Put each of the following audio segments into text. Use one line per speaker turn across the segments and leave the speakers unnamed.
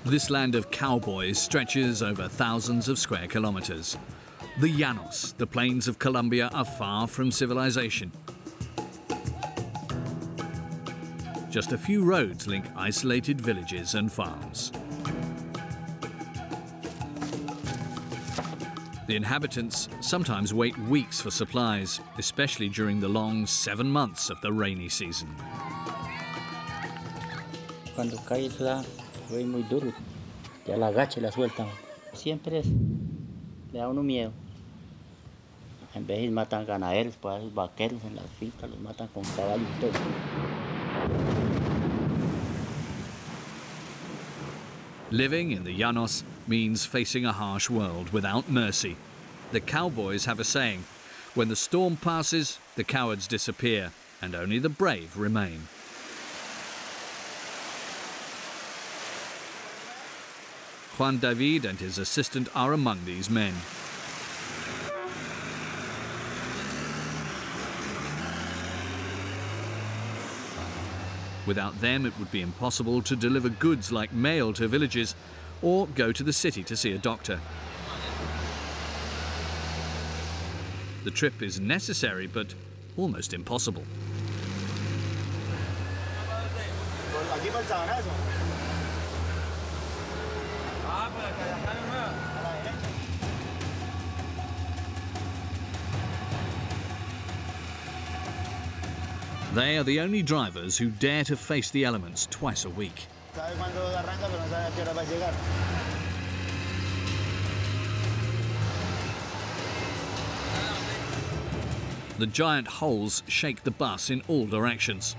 This land of cowboys stretches over thousands of square kilometers. The Llanos, the plains of Colombia, are far from civilization. Just a few roads link isolated villages and farms. The inhabitants sometimes wait weeks for supplies, especially during the long 7 months of the rainy season.
Cuando cae la es muy duro, ya la agacha y la sueltan. Siempre le da uno miedo. En vez de matan ganaderos, pues los vaqueros en las fincas los matan con caballos y todo.
Living in the Llanos means facing a harsh world without mercy. The cowboys have a saying: when the storm passes, the cowards disappear, and only the brave remain. Juan David and his assistant are among these men. Without them, it would be impossible to deliver goods like mail to villages or go to the city to see a doctor. The trip is necessary, but almost impossible. They are the only drivers who dare to face the elements twice a week. The giant holes shake the bus in all directions.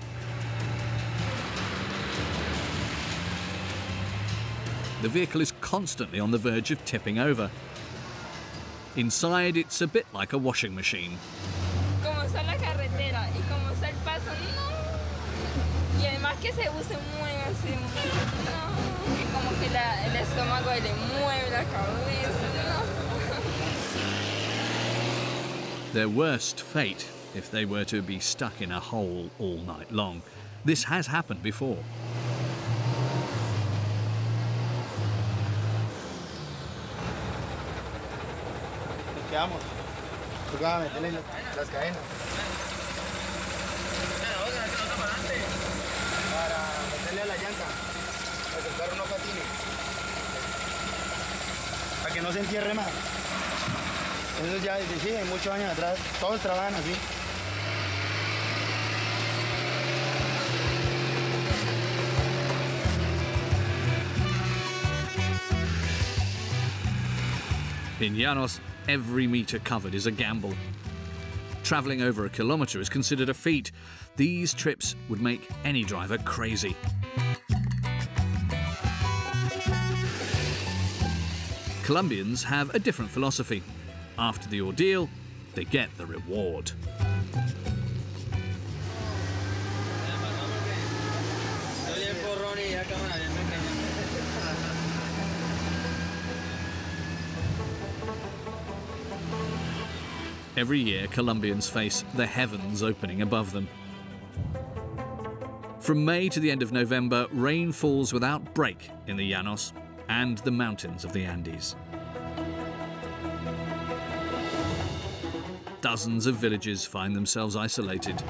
The vehicle is constantly on the verge of tipping over. Inside, it's a bit like a washing machine. Their worst fate if they were to be stuck in a hole all night long. This has happened before.
Para que no se entierre más. Eso ya desde sí, hay muchos años atrás, todos trabajan así.
In Llanos, every metre covered is a gamble. Travelling over a kilometre is considered a feat. These trips would make any driver crazy. Colombians have a different philosophy. After the ordeal, they get the reward. Every year, Colombians face the heavens opening above them. From May to the end of November, rain falls without break in the Llanos and the mountains of the Andes. Dozens of villages find themselves isolated.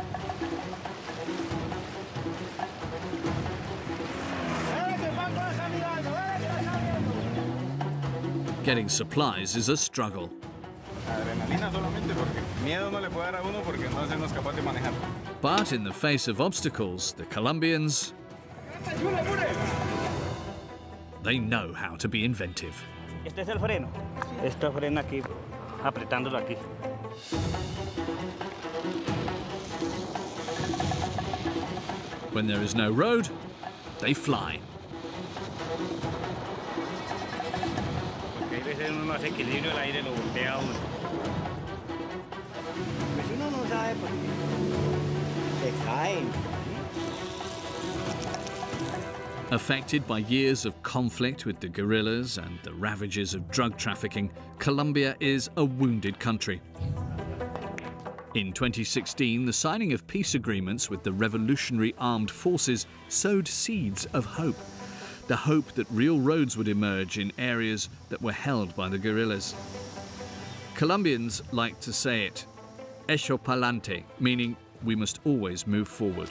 Getting supplies is a struggle. But in the face of obstacles, the Colombians, they know how to be inventive.
Este es el freno. Esto frena aquí, apretándolo aquí.
When there is no road, they fly.
Porque hay veces uno no hace equilibrio, el aire lo voltea a uno. Pues uno no sabe por qué se caen.
Affected by years of conflict with the guerrillas and the ravages of drug trafficking, Colombia is a wounded country. In 2016, the signing of peace agreements with the revolutionary armed forces sowed seeds of hope. the hope that real roads would emerge in areas that were held by the guerrillas. Colombians like to say it, "Echo pa'lante," meaning we must always move forward.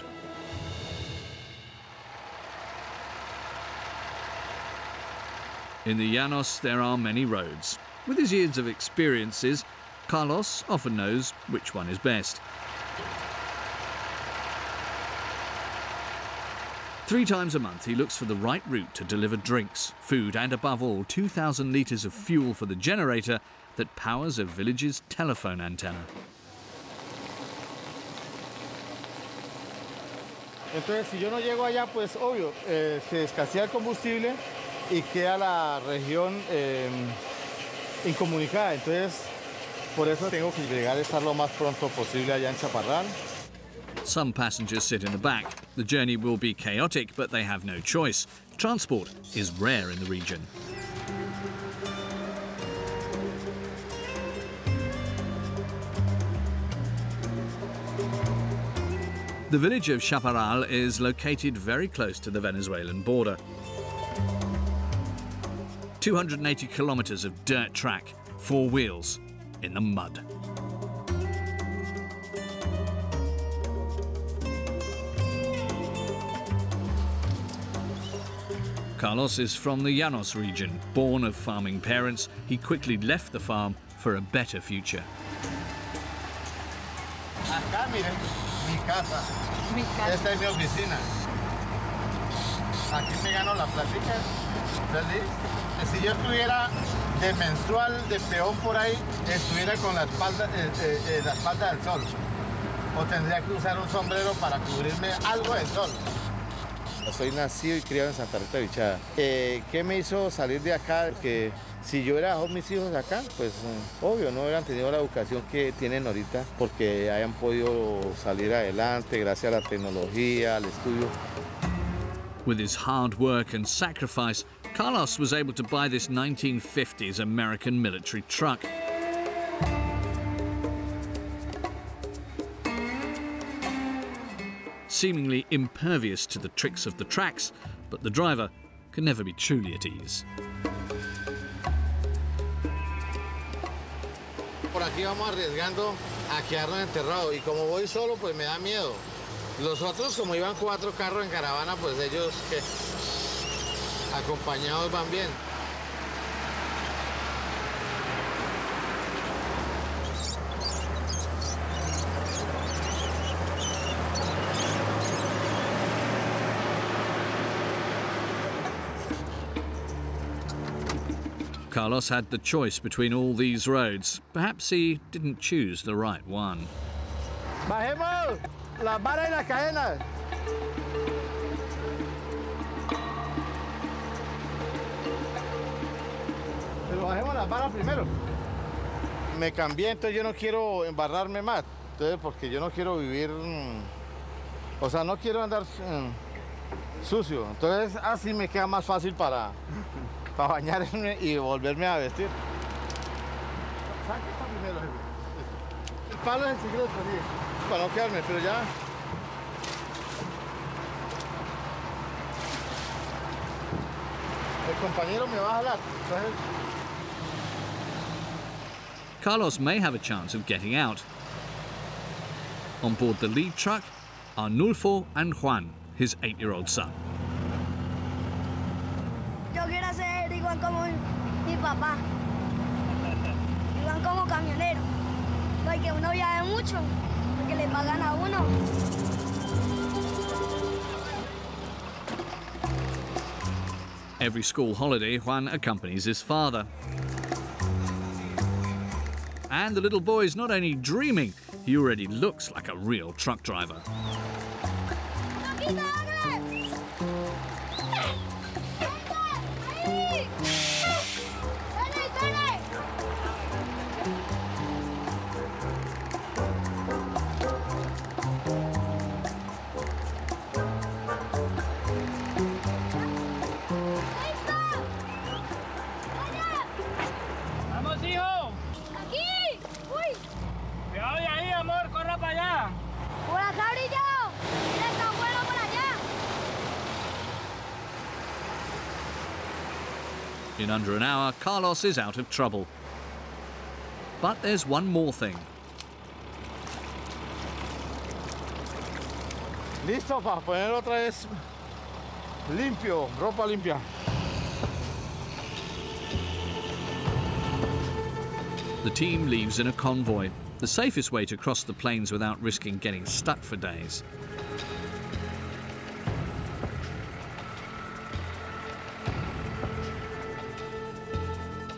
In the Llanos, there are many roads. With his years of experiences, Carlos often knows which one is best. 3 times a month, he looks for the right route to deliver drinks, food, and above all, 2,000 litres of fuel for the generator that powers a village's telephone antenna.
Entonces, si yo no llego allá, pues obvio, se escasea el combustible y queda la región incomunicada. Entonces, por eso tengo que llegar a estar lo más pronto posible allá en Chaparral.
Some passengers sit in the back. The journey will be chaotic, but they have no choice. Transport is rare in the region. The village of Chaparral is located very close to the Venezuelan border. 280 kilometers of dirt track, 4 wheels, in the mud. Carlos is from the Llanos region. Born of farming parents, he quickly left the farm for a better future.
Acá, miren, mi casa. Esta es mi oficina. Aquí me gano la plática. ¿Feliz? Si yo estuviera de mensual, de peón por ahí, estuviera con la espalda del sol. O tendría que usar un sombrero para cubrirme algo del sol. Soy nacido y criado en Santa Rita de Vichada. ¿Qué me hizo salir de acá? Porque si yo hubiera dejado mis hijos acá, pues obvio, no hubieran tenido la educación que tienen ahorita, porque hayan podido salir adelante gracias a la tecnología, al estudio.
With his hard work and sacrifice, Carlos was able to buy this 1950s American military truck. Seemingly impervious to the tricks of the tracks, but the driver can never be truly at ease.
Por aquí vamos arriesgando a quedarnos enterrados y como voy solo pues me da miedo. Los otros, como iban 4 carros en caravana, pues ellos que acompañados van bien.
Carlos had the choice between all these roads. Perhaps he didn't choose the right one.
¡Bajemos las varas y las cadenas! Pero bajemos las varas primero. Me cambié, entonces yo no quiero embarrarme más. Entonces, porque yo no quiero vivir... O sea, no quiero andar sucio. Entonces, así me queda más fácil para bañarme y volverme a vestir. Saca esta primero, jefe. El palo es el secreto, sí, para no quedarme, pero ya. El compañero me va a jalar. Entonces...
Carlos may have a chance of getting out. On board the lead truck are Nulfo and Juan, his 8-year-old son.
Yo quiero ser igual como mi papá, igual como camionero, porque uno viaja mucho, porque le pagan a uno.
Every school holiday, Juan accompanies his father. And the little boy is not only dreaming, he already looks like a real truck driver.
¡Vamos, hijo!
¡Aquí! ¡Uy!
¡Cuidado de ahí, amor! ¡Corra para allá!
¡Por acá, brillo!
In under an hour, Carlos is out of trouble. But there's one more thing.
Listo para poner otra vez limpio, ropa limpia.
The team leaves in a convoy, the safest way to cross the plains without risking getting stuck for days.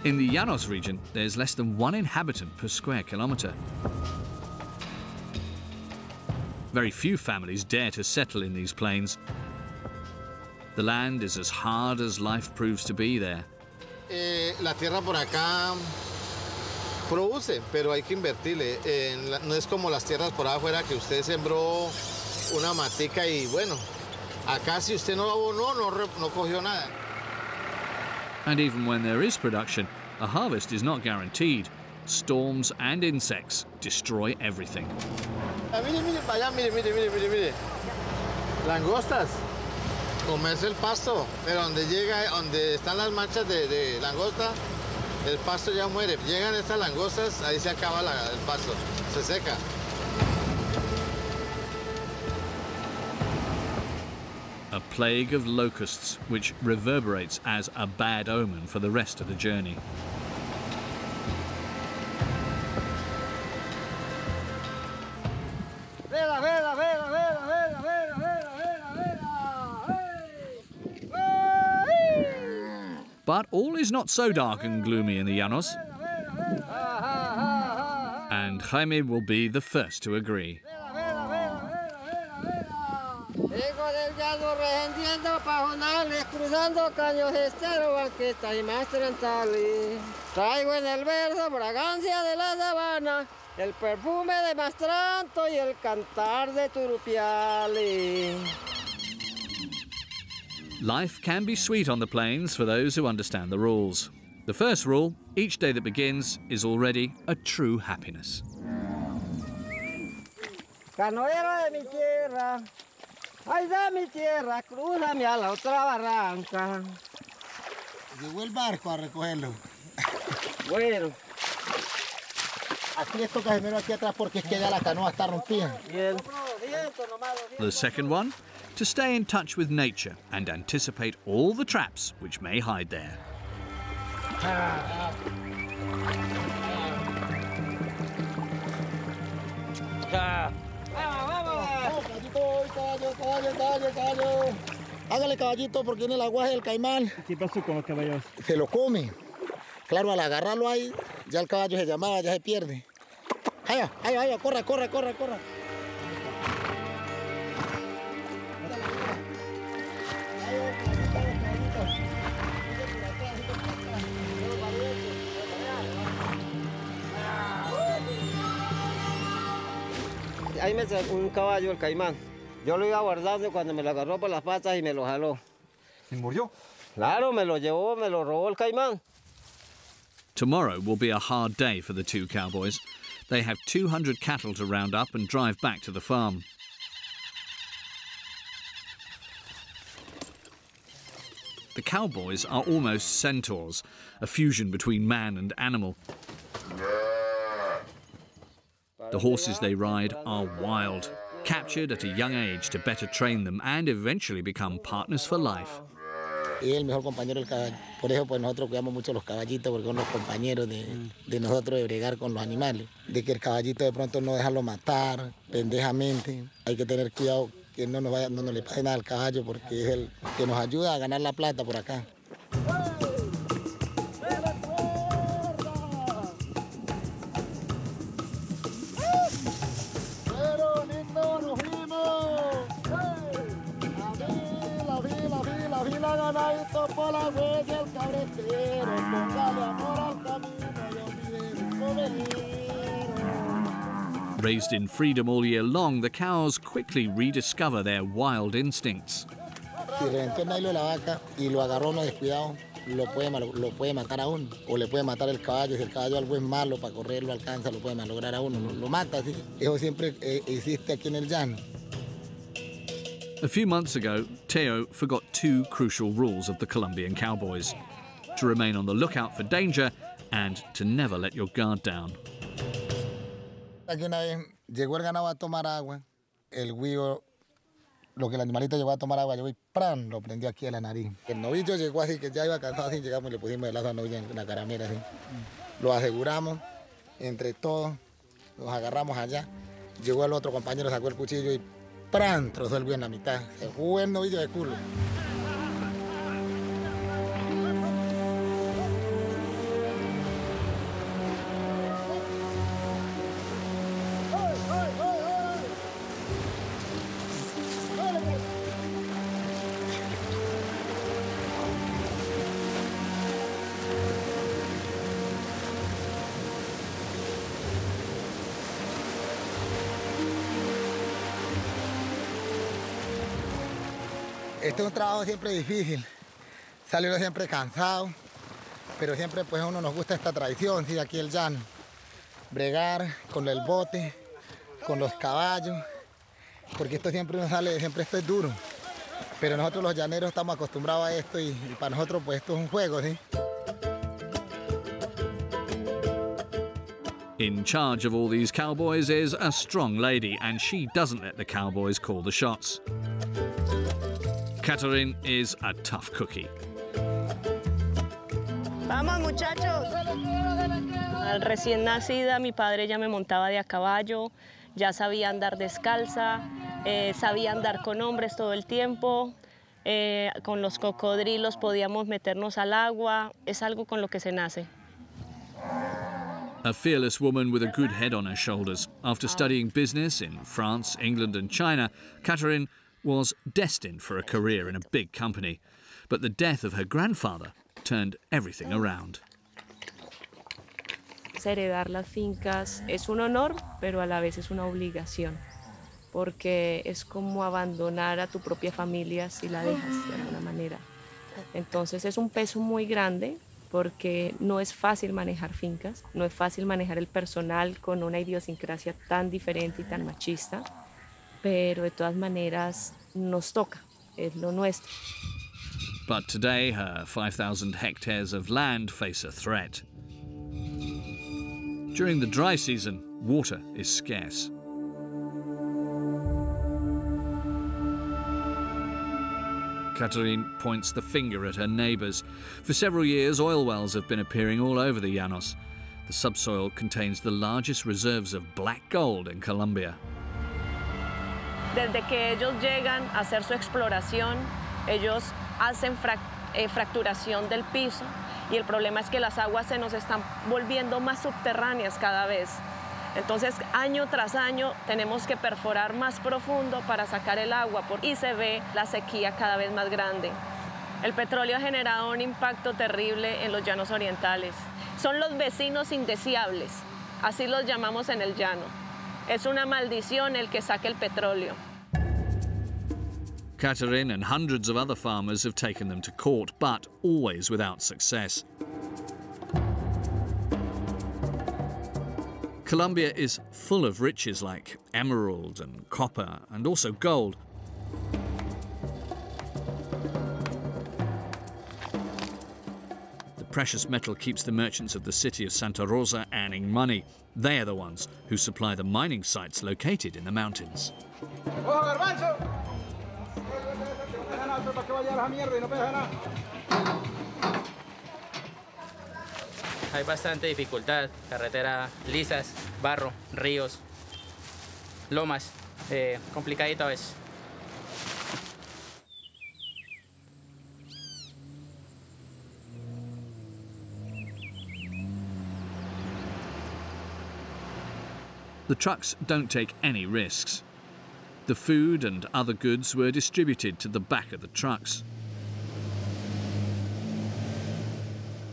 In the Llanos region, there's less than 1 inhabitant per square kilometre. Very few families dare to settle in these plains. The land is as hard as life proves to be there.
La tierra por acá produce, pero hay que invertirle. No es como las tierras por afuera que usted sembró una matica y bueno, acá si usted no abonó, no cogió nada.
And even when there is production, a harvest is not guaranteed. Storms and insects destroy everything.
Mire, mire, allá, mire. Langostas. Comerse el pasto, pero donde están las manchas de langosta, el pasto ya muere. Llegan estas langostas, ahí se acaba el pasto, se seca.
A plague of locusts, which reverberates as a bad omen for the rest of the journey. But all is not so dark and gloomy in the Llanos. And Jaime will be the first to agree.
Vengo del llano regendiendo pajonales, cruzando caños esteros, banquetas y más trentales. Traigo en el verso fragancia de la sabana, el perfume de mastranto y el cantar de turupiales.
Life can be sweet on the plains for those who understand the rules. The first rule, each day that begins is already a true happiness.
Canoero de mi tierra, ay de mi tierra, crúzame a la otra barranca.
Llegó el barco a recogerlo.
Bueno.
Aquí esto Casimiro aquí atrás porque es que ya la canoa está rompida.
Bien.
The second one, to stay in touch with nature and anticipate all the traps which may hide there.
Caballo. Hágale caballito porque viene el aguaje del caimán.
¿Qué pasó con los caballos?
Se lo come. Claro, al agarrarlo ahí, ya el caballo se llamaba, ya se pierde. Allá, corra.
Ahí me sacó un caballo, el caimán. Yo lo iba guardando cuando me lo agarró por las patas y me lo jaló.
¿Se murió?
Claro, me lo llevó, me lo robó el caimán.
Tomorrow will be a hard day for the two cowboys. They have 200 cattle to round up and drive back to the farm. The cowboys are almost centaurs, a fusion between man and animal. The horses they ride are wild, captured at a young age to better train them and eventually become partners for life.
Y es el mejor compañero del caballo. Por eso pues nosotros cuidamos mucho los caballitos porque son los compañeros de nosotros de bregar con los animales. De que el caballito de pronto no dejarlo matar pendejamente. Hay que tener cuidado que no nos le pase nada al caballo porque es el que nos ayuda a ganar la plata por acá.
Raised in freedom all year long, the cows quickly rediscover their wild instincts.
Si reventó el nailo de la vaca y lo agarró uno descuidado, lo puede matar a uno. O le puede matar el caballo. Si el caballo algo es malo para correr, lo alcanza, lo puede malograr a uno. Lo mata, ¿sí? Eso siempre existe aquí en el llano.
A few months ago, Teo forgot two crucial rules of the Colombian cowboys. to remain on the lookout for danger and to never let your guard down.
Aquí una vez llegó el ganado a tomar agua, el güiro, lo que el animalito llegó a tomar agua, llegó y ¡pran! Lo prendió aquí a la nariz. El novillo llegó así, que ya iba cansado así, llegamos y le pusimos el lazo al novillo en la caramera así. Lo aseguramos, entre todos, nos agarramos allá. Llegó el otro compañero, sacó el cuchillo y ¡pran! Trozó el güiro en la mitad. Se fue el novillo de culo. Este es un trabajo siempre difícil, sale uno siempre cansado, pero siempre pues a uno nos gusta esta tradición, ¿sí? Aquí el llano, bregar con el bote, con los caballos, porque esto siempre uno sale, siempre esto es duro, pero nosotros los llaneros estamos acostumbrados a esto y para nosotros pues esto es un juego, ¿sí?
In charge of all these cowboys is a strong lady, and she doesn't let the cowboys call the shots. Catherine is a tough cookie.
Vamos, muchachos. Al recién nacida, mi padre ya me montaba de a caballo, ya sabía andar descalza, sabía andar con hombres todo el tiempo, con los cocodrilos podíamos meternos al agua, es algo con lo que se nace.
A fearless woman with a good head on her shoulders. After studying business in France, England and China, Catherine was destined for a career in a big company. But the death of her grandfather turned everything around.
Heredar las fincas es un honor, pero a la vez es una obligación, porque es como abandonar a tu propia familia si la dejas de alguna manera. Entonces es un peso muy grande, porque no es fácil manejar fincas, no es fácil manejar el personal con una idiosincrasia tan diferente y tan machista, pero de todas maneras nos toca, es lo nuestro.
But today her 5,000 hectares of land face a threat. During the dry season, water is scarce. Catherine points the finger at her neighbours. For several years, oil wells have been appearing all over the Llanos. The subsoil contains the largest reserves of black gold in Colombia.
Desde que ellos llegan a hacer su exploración, ellos hacen fracturación del piso y el problema es que las aguas se nos están volviendo más subterráneas cada vez. Entonces, año tras año, tenemos que perforar más profundo para sacar el agua y se ve la sequía cada vez más grande. El petróleo ha generado un impacto terrible en los llanos orientales. Son los vecinos indeseables, así los llamamos en el llano. Es una maldición el que saque el petróleo.
Catherine and hundreds of other farmers have taken them to court, but always without success. Colombia is full of riches like emerald and copper and also gold. The precious metal keeps the merchants of the city of Santa Rosa earning money. They are the ones who supply the mining sites located in the mountains.
Hay bastante dificultad, carreteras lisas, barro, ríos, lomas, complicadito a veces.
The trucks don't take any risks. The food and other goods were distributed to the back of the trucks.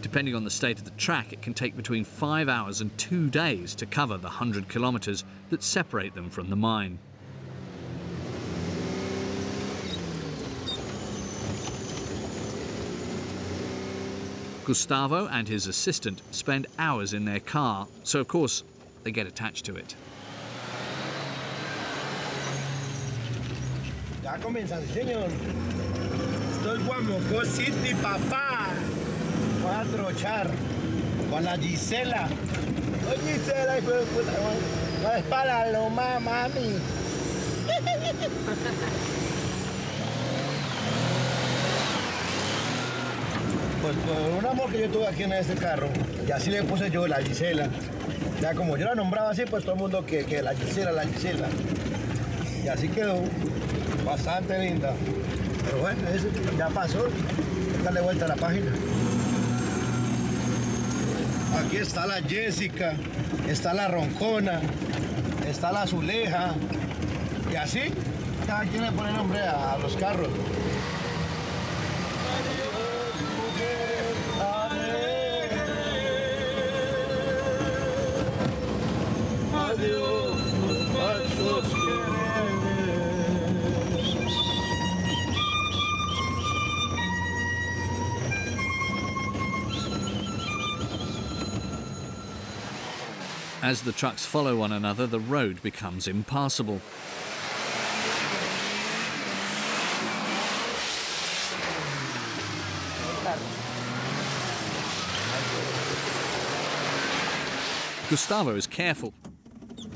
Depending on the state of the track, it can take between 5 hours and 2 days to cover the 100 kilometers that separate them from the mine. Gustavo and his assistant spend hours in their car, so of course they get attached to it.
Ya comienza, señor. Estoy Guamoco City, papá.
Vamos a trochar con la Gisela. ¡Oh, Gisela, hijo de puta! No es para lo más, mami. Pues por un amor que yo tuve aquí en este carro, y así le puse yo la Gisela. Ya como yo la nombraba así, pues todo el mundo que la Gisela, la Gisela. Y así quedó, bastante linda. Pero bueno, eso ya pasó, hay que darle vuelta a la página. Aquí está la Jessica, está la Roncona, está la Azuleja. Y así, cada quien le pone nombre a los carros. Adiós, falsos
As the trucks follow one another, the road becomes impassable. Gustavo is careful.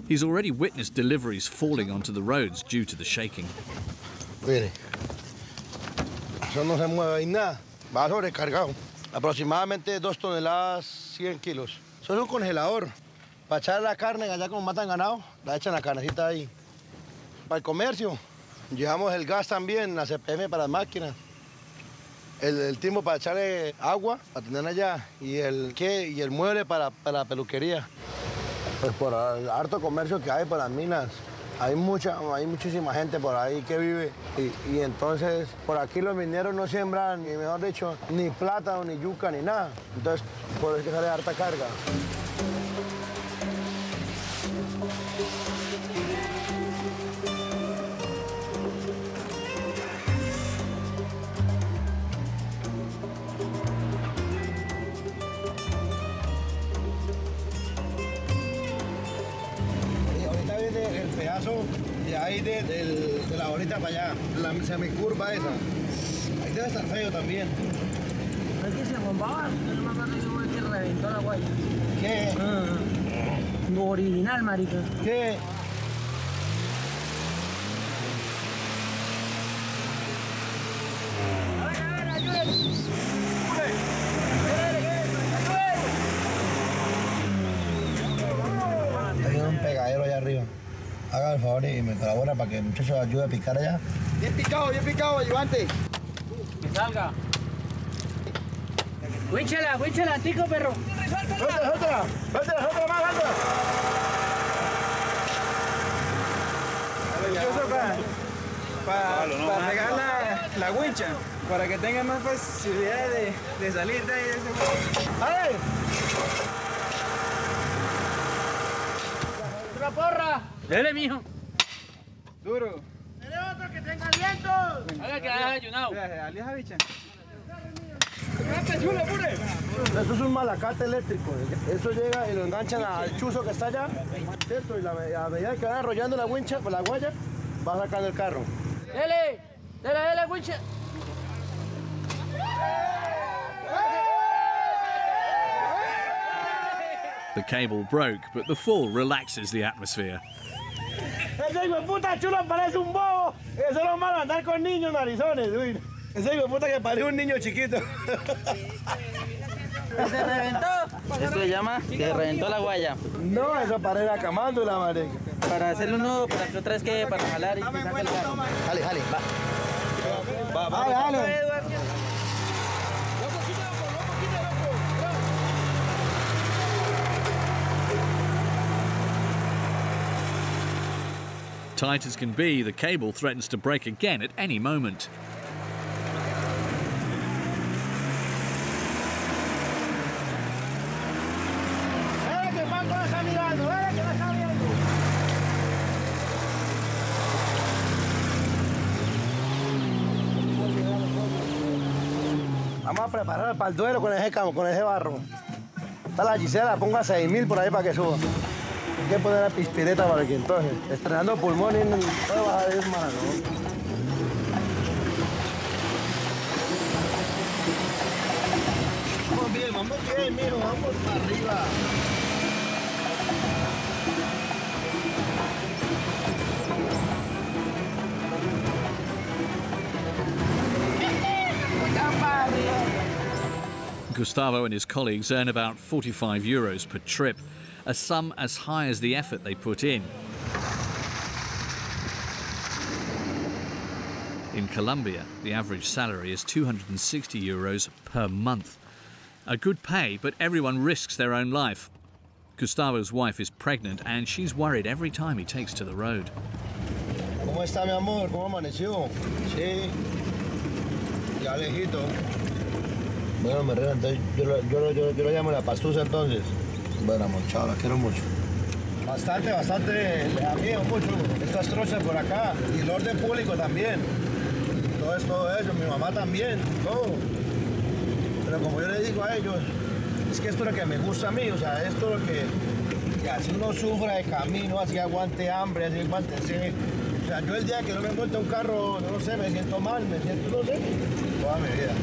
He's already witnessed deliveries falling onto the roads due to the shaking.
Mire, eso no se mueve ahí nada, va sobrecargado. Aproximadamente 2 toneladas, 100 kilos. Eso es un congelador. Para echar la carne, allá como matan ganado, la echan la carnecita ahí. Para el comercio, llevamos el gas también, la CPM para las máquinas. El timbo para echarle agua, para tener allá, y el mueble para la peluquería. Pues por el harto comercio que hay por las minas, hay muchísima gente por ahí que vive. Y entonces, por aquí los mineros no siembran, ni mejor dicho, ni plátano, ni yuca, ni nada. Entonces, por eso es que sale harta carga. De ahí de la bolita para allá, la semicurva esa. Ahí debe estar feo también.
¿Es que se bombaba? No me acuerdo si que reventó la guaya.
¿Qué?
Original, marica.
¿Qué? Hay un pegadero allá arriba. Haga el favor y me colabora para que el muchacho ayude a picar allá.
Bien picado, ayudante.
Que salga. Huíchala, tico, perro.
Suéltala más, suéltala.
Para pegar la wincha, para que tenga más facilidad de salir de ahí.
¡Ale!
¡Una porra!
Dele, mijo. Duro.
¡Dele otro que tenga viento! Haga que hayas ayunado.
Alija, bicha.
Eso es un malacate eléctrico. Eso llega y lo enganchan al chuzo que está allá, ¿cierto? Y a medida que van arrollando la wincha, pues la guaya, va sacando el carro.
Dele, wincha.
The cable broke, but the fall relaxes the atmosphere.
Ese hijo de puta chulo parece un bobo. Eso es lo malo, andar con niños narizones. Uy. Ese hijo de puta que parece un niño chiquito.
¿Se reventó?
Esto se llama que reventó la guaya.
No, eso parece la camándula, madre.
Para hacerle un nudo, para que otra vez que para jalar y que saque el carro.
Jale, va. Dale.
Tight as can be, the cable threatens to break again at any moment.
Vamos a preparar para el duelo con ese barro. Está la Gisela, ponga 6.000 por ahí para que suba. Hay que poner la pispireta para que entonces, estrenando pulmón y todo va a ir mal, ¿no? Vamos bien. Vamos bien, mijo, vamos para arriba.
Gustavo and his colleagues earn about €45 per trip, a sum as high as the effort they put in. In Colombia, the average salary is €260 per month. A good pay, but everyone risks their own life. Gustavo's wife is pregnant and she's worried every time he takes to the road.
¿Cómo está, mi amor? ¿Cómo amaneció? Sí. Ya lejito. Bueno, me arregla, entonces yo lo llamo la pastusa entonces. Bueno, amor, chao, la quiero mucho. Bastante, le da miedo mucho. Estas trochas por acá y el orden público también. Todo eso, mi mamá también, todo. Pero como yo le digo a ellos, es que esto es lo que me gusta a mí, o sea, esto es lo que así uno sufra de camino, así aguante hambre, así aguante sed. O sea, yo el día que no me encuentro un carro, no lo sé, me siento mal, no sé, toda mi vida.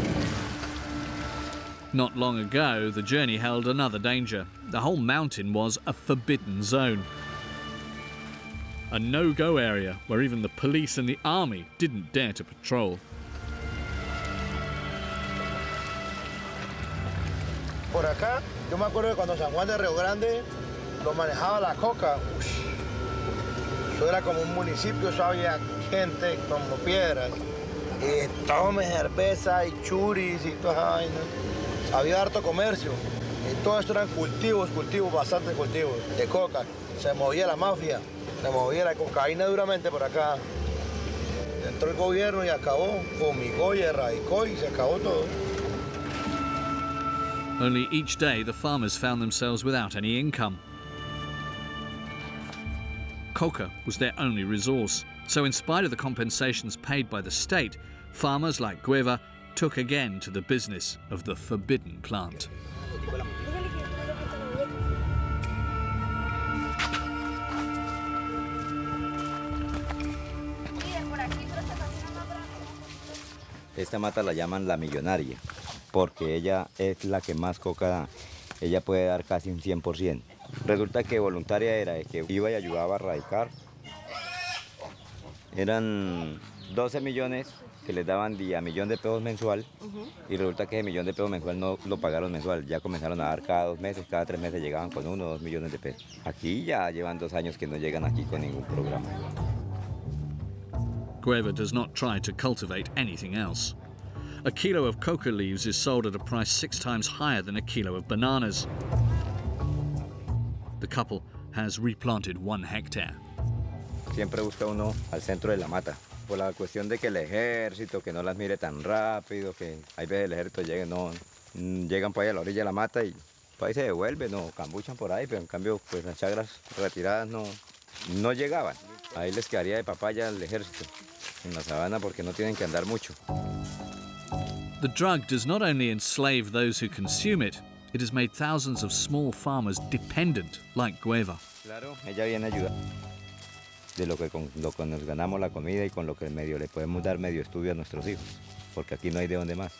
Not long ago, the journey held another danger. The whole mountain was a forbidden zone. A no-go area where even the police and the army didn't dare to patrol.
Por acá, yo me acuerdo de cuando San Juan de Río Grande lo manejaba la coca. Eso era como un municipio, eso había gente como piedras. Y tome cerveza y churis y toda esa vaina. Había harto comercio. Y todo esto eran cultivos, bastante cultivos de coca. Se movía la mafia, se movía la cocaína duramente por acá. Entró el gobierno y acabó, fumigó y erradicó y se acabó todo.
Only each day the farmers found themselves without any income. Coca was their only resource. So in spite of the compensations paid by the state, farmers like Gueva took again to the business of the forbidden plant.
Esta mata la llaman la millonaria, porque ella es la que más coca da. Ella puede dar casi un 100%. Resulta que voluntaria era de que iba y ayudaba a radicar. Eran 12 millones que les daban día $1.000.000 mensual, y resulta que ese $1.000.000 mensual no lo pagaron mensual, ya comenzaron a dar cada 2 meses, cada 3 meses llegaban con 1 o 2 millones de pesos. Aquí ya llevan 2 años que no llegan aquí con ningún programa.
Gueva does not try to cultivate anything else. A kilo of coca leaves is sold at a price 6 times higher than a kilo of bananas. The couple has replanted 1 hectare.
Siempre busca uno al centro de la mata, por la cuestión de que el ejército, que no las mire tan rápido, que hay veces el ejército llegan por ahí a la orilla de la mata y por ahí se devuelven, no cambuchan por ahí, pero en cambio pues las chagras retiradas no llegaban. Ahí les quedaría de papaya al ejército en la sabana porque no tienen que andar mucho.
The drug does not only enslave those who consume it, it has made thousands of small farmers dependent, like Gueva.
Claro, ella viene a ayudar. De lo que nos ganamos la comida y con lo que medio le podemos dar medio estudio a nuestros hijos, porque aquí no hay de dónde más.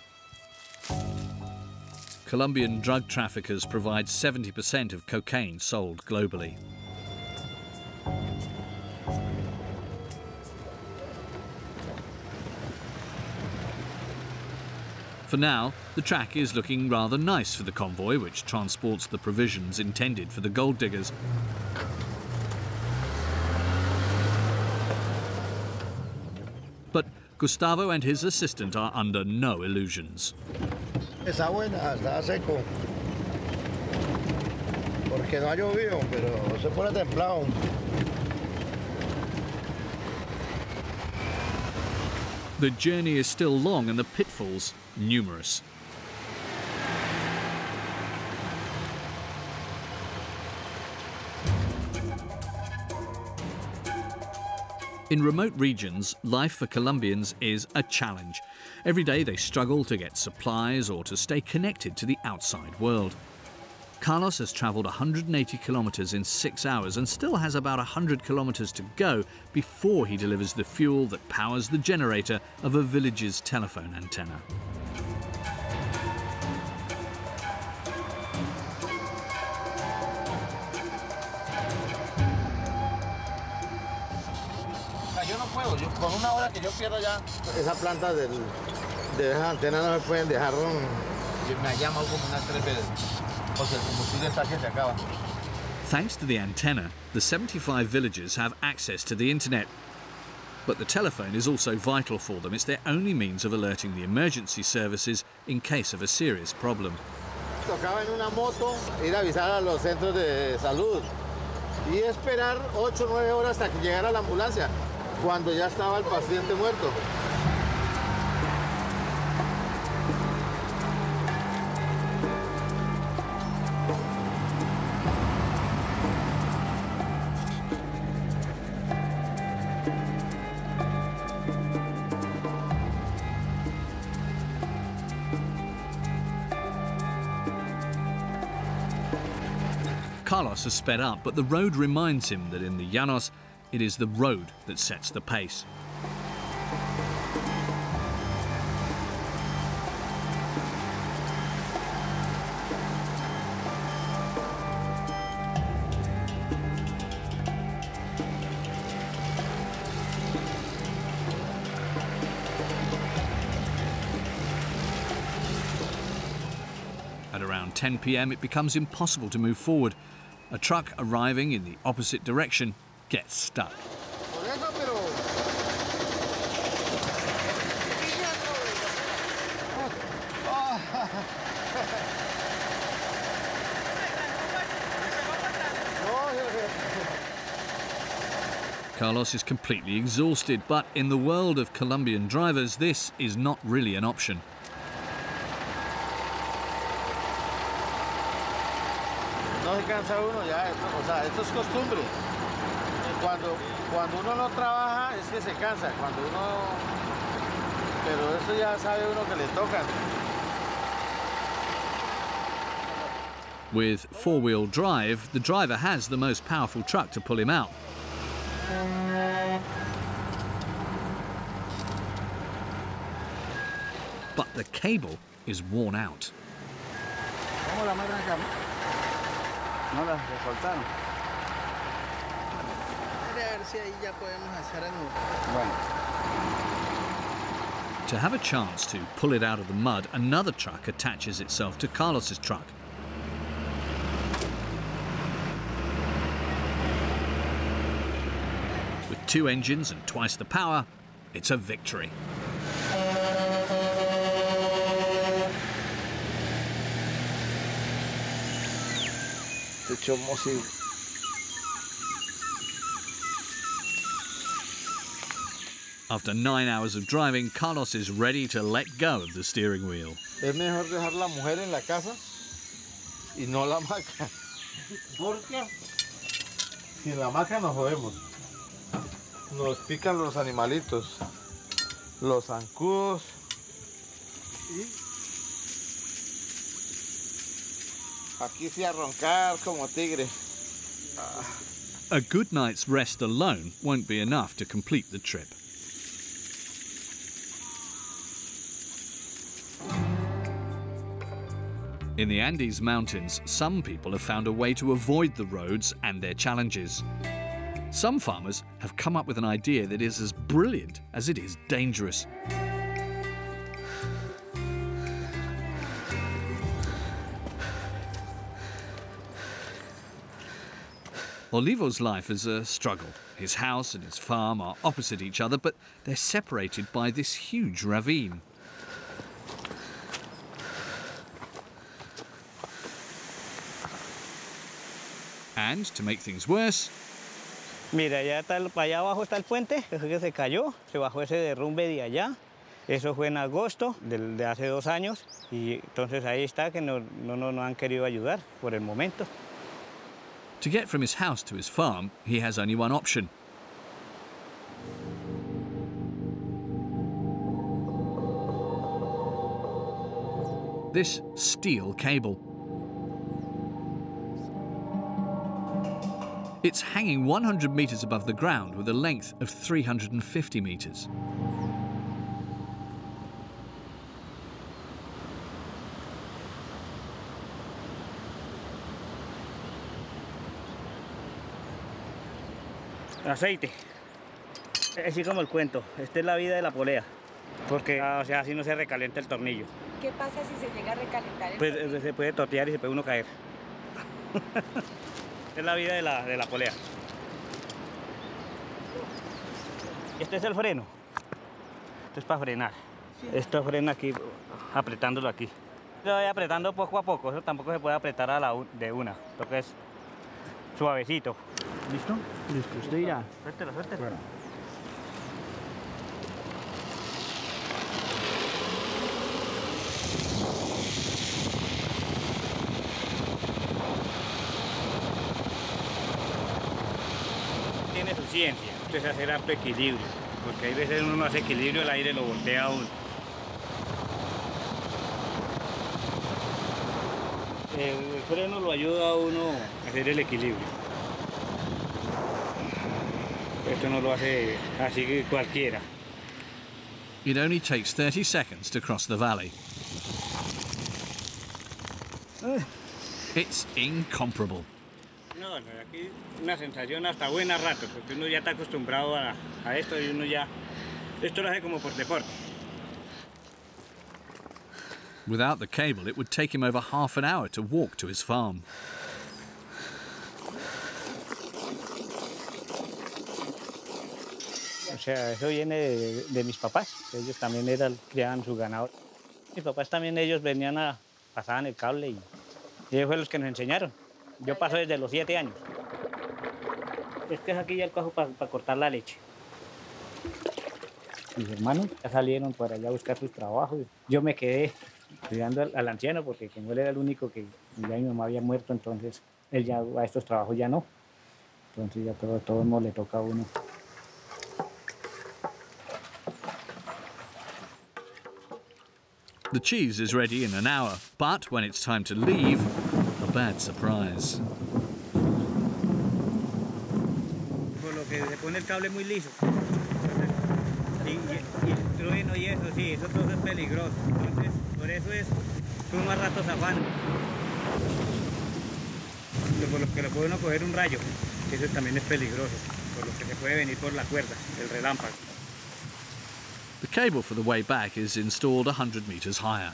Colombian drug traffickers provide 70% of cocaine sold globally. For now, the track is looking rather nice for the convoy, which transports the provisions intended for the gold diggers. But Gustavo and his assistant are under no illusions.
Está buena, está seco. Porque no ha llovido, pero se pone templado.
The journey is still long and the pitfalls numerous. In remote regions, life for Colombians is a challenge. Every day they struggle to get supplies or to stay connected to the outside world. Carlos has travelled 180 kilometres in 6 hours and still has about 100 kilometres to go before he delivers the fuel that powers the generator of a village's telephone antenna.
yo no puedo. Con una hora que yo pierdo ya. Esas plantas de esas antenas no me pueden dejar. Me ha llamado como unas 3 veces. Porque el combustible está que se acaba.
Thanks to the antenna, the 75 villagers have access to the internet. But the telephone is also vital for them. It's their only means of alerting the emergency services in case of a serious problem.
Tocaba en una moto ir a avisar a los centros de salud y esperar 8 o 9 horas hasta que llegara la ambulancia, cuando ya estaba el paciente muerto.
Carlos has sped up, but the road reminds him that in the Llanos, it is the road that sets the pace. At around 10 p.m, it becomes impossible to move forward. A truck arriving in the opposite direction gets stuck. Carlos is completely exhausted, but in the world of Colombian drivers, this is not really an option.
No se cansa uno ya, esto es costumbre. Cuando uno no trabaja es que se cansa, pero eso ya sabe uno que le toca.
With four-wheel drive, the driver has the most powerful truck to pull him out. But the cable is worn out.
No las soltaron. A ver si ahí ya podemos hacer algo. Bueno.
To have a chance to pull it out of the mud, another truck attaches itself to Carlos's truck. With 2 engines and twice the power, it's a victory. After 9 hours of driving, Carlos is ready to let go of the steering wheel.
Es mejor dejar la mujer en la casa y no la hamaca. Porque sin la hamaca nos jodemos. Nos pican los animalitos, los zancudos y aquí sí a roncar como tigre.
A good night's rest alone won't be enough to complete the trip. In the Andes Mountains, some people have found a way to avoid the roads and their challenges. Some farmers have come up with an idea that is as brilliant as it is dangerous. Olivo's life is a struggle. His house and his farm are opposite each other, but they're separated by this huge ravine. And to make things worse,
mira, allá allá abajo está el puente, eso que se cayó, se bajó ese derrumbe de allá. Eso fue en agosto de hace 2 años y entonces ahí está que no han querido ayudar por el momento.
To get from his house to his farm, he has only one option. This steel cable. It's hanging 100 meters above the ground with a length of 350 meters.
Aceite. Así como el cuento, esta es la vida de la polea, porque o sea, así no se recalienta el tornillo.
¿Qué pasa si se llega a recalentar el
Pues
tornillo?
se puede totear y se puede uno caer. Es la vida de la polea. Este es el freno. Esto es para frenar. Esto frena aquí, apretándolo aquí. Lo voy apretando poco a poco, eso tampoco se puede apretar de una. Toca es suavecito. ¿Listo?
Listo, usted irá.
Suéltelo, suéltelo.
Bueno.
Tiene su ciencia, esto es hacer harto equilibrio, porque hay veces uno no hace equilibrio, el aire lo voltea a uno. El freno lo ayuda a uno a hacer el equilibrio. Esto no lo hace así cualquiera.
It only takes 30 seconds to cross the valley. It's incomparable.
No, aquí una sensación hasta buena rato, porque uno ya está acostumbrado a esto y uno ya... Esto lo hace como por deporte.
Without the cable, it would take him over half an hour to walk to his farm.
O sea, eso viene de mis papás. Ellos también criaban su ganado. Mis papás también, ellos pasaban el cable y ellos fueron los que nos enseñaron. Yo paso desde los 7 años. Este es aquí ya el cojo para cortar la leche. Mis hermanos ya salieron para allá a buscar sus trabajos. Yo me quedé cuidando al anciano porque como él era el único que ya mi mamá había muerto, entonces él ya a estos trabajos ya no. Entonces ya todo no le toca a uno.
The cheese is ready in an hour, but when it's time to leave, a bad surprise.
Por lo que se pone el cable muy liso. Y el trueno y eso, sí, eso todo es peligroso. Entonces, por eso es uno a rato zafando. Por lo que lo puede uno coger un rayo, que eso también es peligroso, por lo que se puede venir por la cuerda, el relámpago.
The cable for the way back is installed 100 meters higher.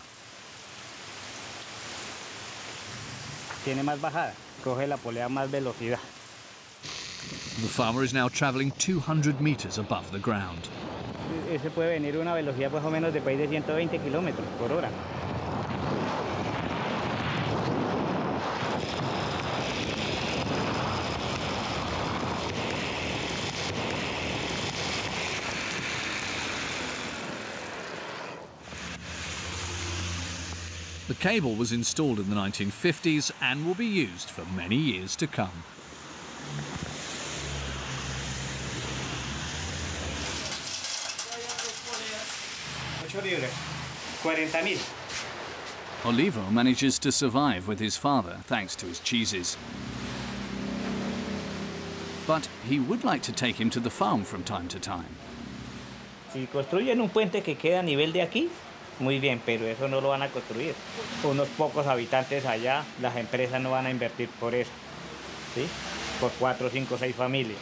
Tiene más bajada, coge la polea más velocidad.
The farmer is now travelling 200 meters above the ground.
Ese puede venir a una velocidad más o menos de 120 kilómetros por hora.
The cable was installed in the 1950s and will be used for many years to come. Olivo manages to survive with his father thanks to his cheeses. But he would like to take him to the farm from time to time.
Si construyen un puente que queda a nivel de aquí, muy bien, pero eso no lo van a construir. Unos pocos habitantes allá, las empresas no van a invertir por eso, ¿sí? Por 4, 5, 6 familias.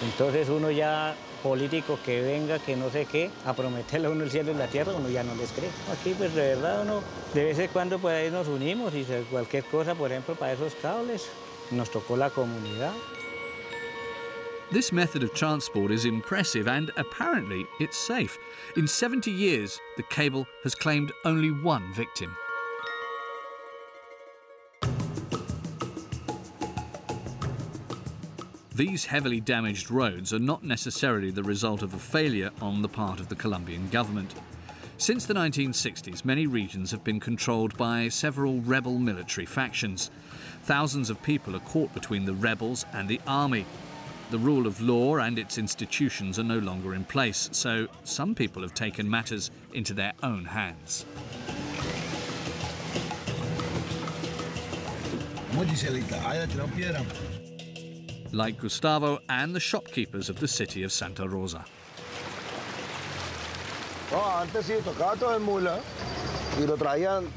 Entonces uno ya, político que venga, que no sé qué, a prometerle a uno el cielo y la tierra, uno ya no les cree. Aquí pues de verdad uno, de vez en cuando pues ahí nos unimos y cualquier cosa, por ejemplo, para esos cables, nos tocó la comunidad.
This method of transport is impressive and apparently it's safe. In 70 years, the cable has claimed only one victim. These heavily damaged roads are not necessarily the result of a failure on the part of the Colombian government. Since the 1960s, many regions have been controlled by several rebel military factions. Thousands of people are caught between the rebels and the army. The rule of law and its institutions are no longer in place, so some people have taken matters into their own hands. Like Gustavo and the shopkeepers of the city of Santa Rosa.
No, antes sí tocaba todo en mula y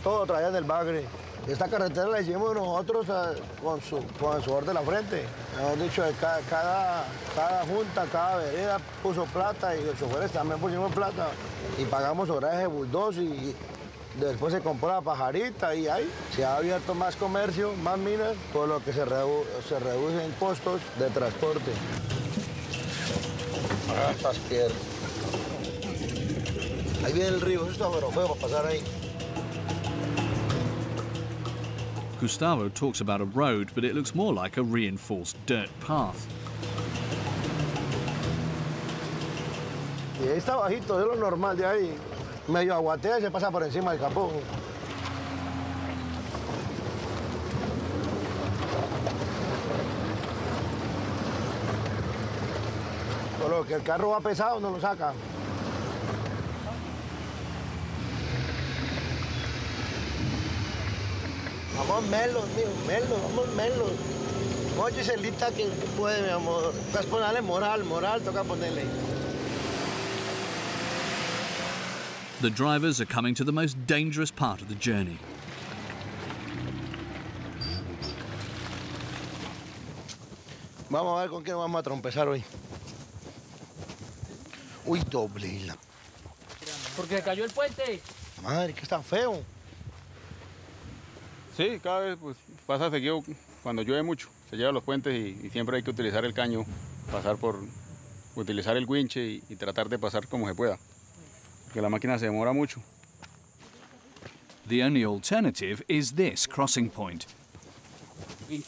todo traían del bagre. Esta carretera la hicimos nosotros con el sudor de la frente. Hemos dicho, cada junta, cada vereda puso plata y los choferes también pusimos plata. Y pagamos horajes de bulldozer y después se compró la pajarita y ahí se ha abierto más comercio, más minas, por lo que se reducen costos de transporte. Estas piedras. Ahí viene el río, esto es pero feo para pasar ahí.
Gustavo talks about a road, but it looks more like a reinforced dirt path.
Y ahí está bajito, es lo normal de ahí. Medio aguatea y se pasa por encima del capó. Por lo que el carro va pesado, no lo saca. Vamos melos, mijo, melos, vamos melos. Oye, Giselita, que puede, mi amor. Vas a ponerle moral, toca ponerle.
The drivers are coming to the most dangerous part of the journey.
Vamos a ver con quién vamos a trompezar hoy. Uy, doble isla.
Porque cayó el puente.
Madre, que está feo.
Sí, cada vez pues, pasa seguido cuando llueve mucho. Se llevan los puentes y siempre hay que utilizar el caño, utilizar el winche y tratar de pasar como se pueda. Porque la máquina se demora mucho.
The only alternative is this crossing point. It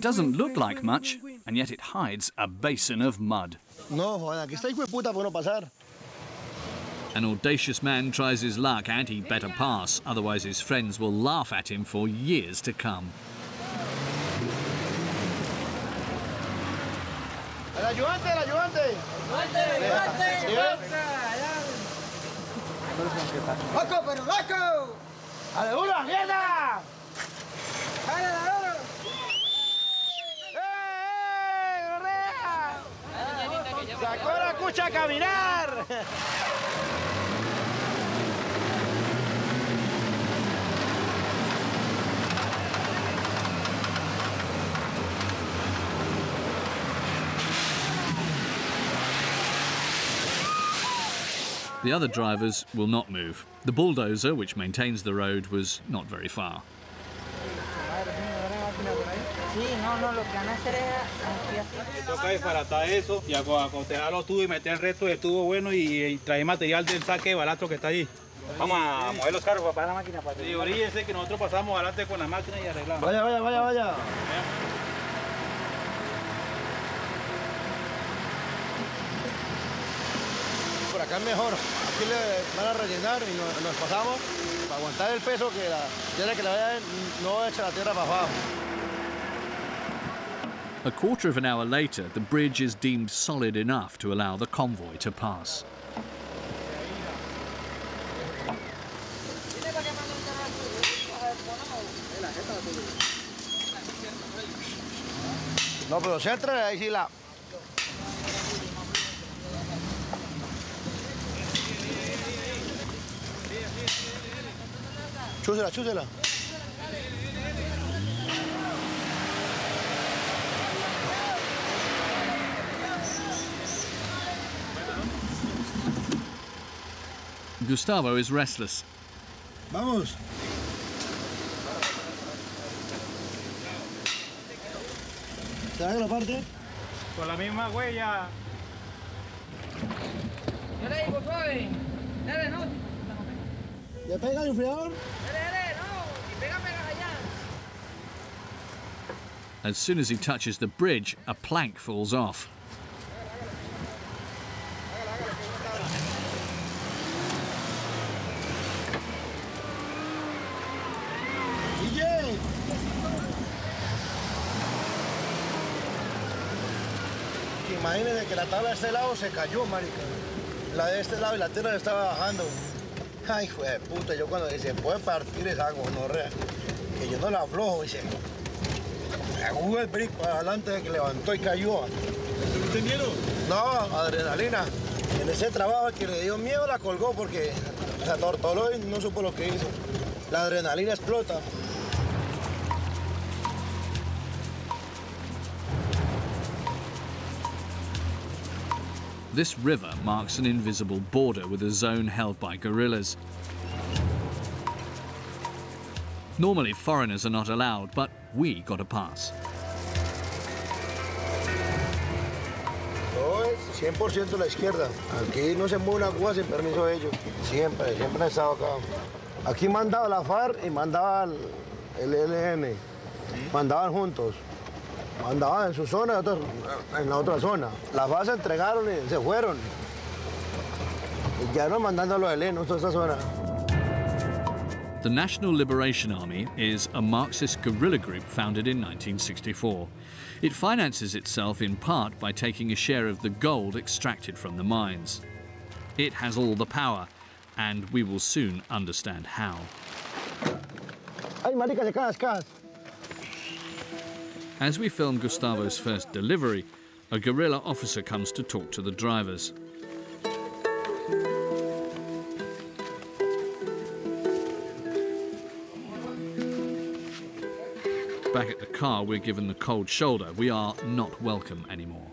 doesn't look like much, and yet it hides a basin of mud.
No, Juan, aquí está hijo de puta por no pasar.
An audacious man tries his luck and he'd better pass, otherwise his friends will laugh at him for years to come.
¡El ayudante, el ayudante! ¡Loco, pero loco! ¡A de una, mierda! ¡Dale, dale! ¡Eh, ¡sacó la cucha a caminar!
The other drivers will not move. The bulldozer, which maintains the road, was not very far.
Toca desbaratar eso y acotejar los tubos y meter el resto del tubo bueno y traer material del saque de balasto que está ahí. Vamos a mover los carros para parar la máquina. Sí, oríguese que nosotros pasamos adelante con la máquina y arreglamos.
Vaya, vaya, vaya, vaya. Por acá es mejor. Aquí le van a rellenar y nos pasamos para aguantar el peso que la tierra que le vaya no echa la tierra para abajo.
A quarter of an hour later, the bridge is deemed solid enough to allow the convoy to pass.
No, pero se entra ahí sí la... Chúsela, chúsela.
Gustavo is restless.
Vamos. ¿Te da la parte?
Con la misma huella.
Yo le digo suave. Dale, no.
¿Ya pega el enfriador?
Dale, no. Y pégame allá.
As soon as he touches the bridge, a plank falls off.
Imagínense que la tabla de este lado se cayó, marica. La de este lado y la tierra estaba bajando. Ay, hijo de puta, yo cuando se puede partir esa gonorrea, que yo no la aflojo, dice. Me agudo el brinco adelante de que levantó y cayó.
¿Te miedo?
No, adrenalina. En ese trabajo el que le dio miedo la colgó porque se atortoló y no supo lo que hizo. La adrenalina explota.
This river marks an invisible border with a zone held by guerrillas. Normally, foreigners are not allowed, but we got a pass.
Todo es 100% la izquierda. Aquí no se mueve una grúa sin permiso de ellos. Siempre han estado acá. Aquí mandaba la FARC y mandaba el ELN. Mandaban juntos. Mandaban en su zona y otros en la otra zona. La FARC se entregaron y se fueron. Y ya no mandando a los ELN, toda esa zona.
The National Liberation Army is a Marxist guerrilla group founded in 1964. It finances itself in part by taking a share of the gold extracted from the mines. It has all the power, and we will soon understand how.
Ay, marica, de cajas.
As we film Gustavo's first delivery, a guerrilla officer comes to talk to the drivers. Back at the car, we're given the cold shoulder. We are not welcome anymore.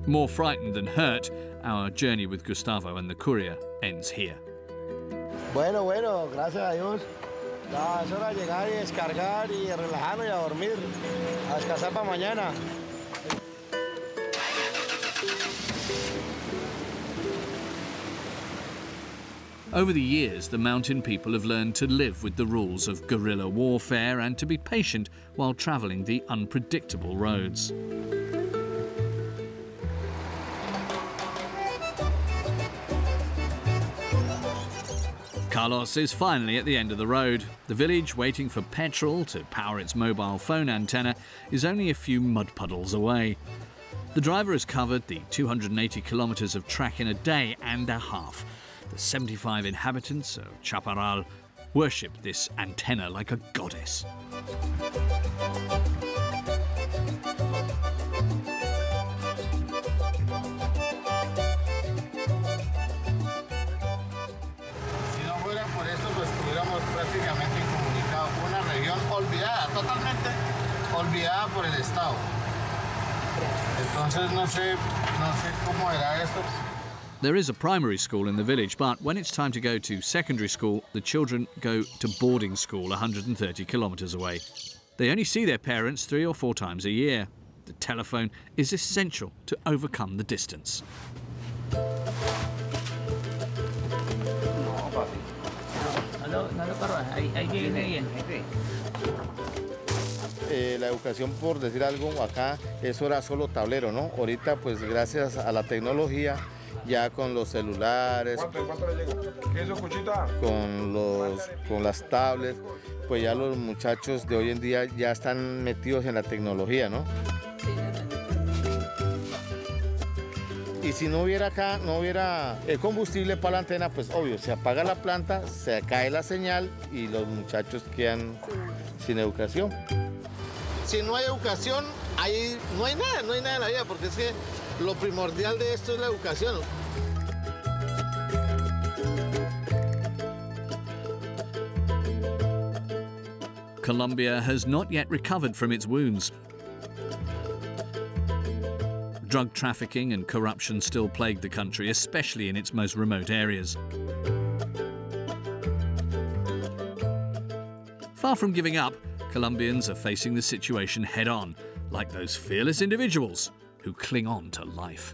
More frightened than hurt, our journey with Gustavo and the courier ends here.
Bueno, gracias a Dios. Ya es hora de llegar y descargar y relajarnos y a dormir. A descansar para mañana.
Over the years, the mountain people have learned to live with the rules of guerrilla warfare and to be patient while travelling the unpredictable roads. Carlos is finally at the end of the road. The village, waiting for petrol to power its mobile phone antenna, is only a few mud puddles away. The driver has covered the 280 kilometres of track in a day and a half. The 75 inhabitants of Chaparral worship this antenna like a goddess.
Prácticamente incomunicado, una región olvidada, totalmente olvidada por el Estado. Entonces no sé cómo era esto.
There is a primary school in the village, but when it's time to go to secondary school, the children go to boarding school 130 kilometres away. They only see their parents 3 or 4 times a year. The telephone is essential to overcome the distance.
La educación, por decir algo, acá eso era solo tablero, ¿no? Ahorita, pues gracias a la tecnología, ya con los celulares,
¿Cuánto le llegó? ¿Qué es eso, Cuchita?
con las tablets, pues ya los muchachos de hoy en día ya están metidos en la tecnología, ¿no? Y si no hubiera acá, no hubiera el combustible para la antena, pues obvio, se apaga la planta, se cae la señal y los muchachos quedan sin educación. Si no hay educación, no hay nada en la vida, porque es que lo primordial de esto es la educación.
Colombia has not yet recovered from its wounds. Drug trafficking and corruption still plague the country, especially in its most remote areas. Far from giving up, Colombians are facing the situation head-on, like those fearless individuals who cling on to life.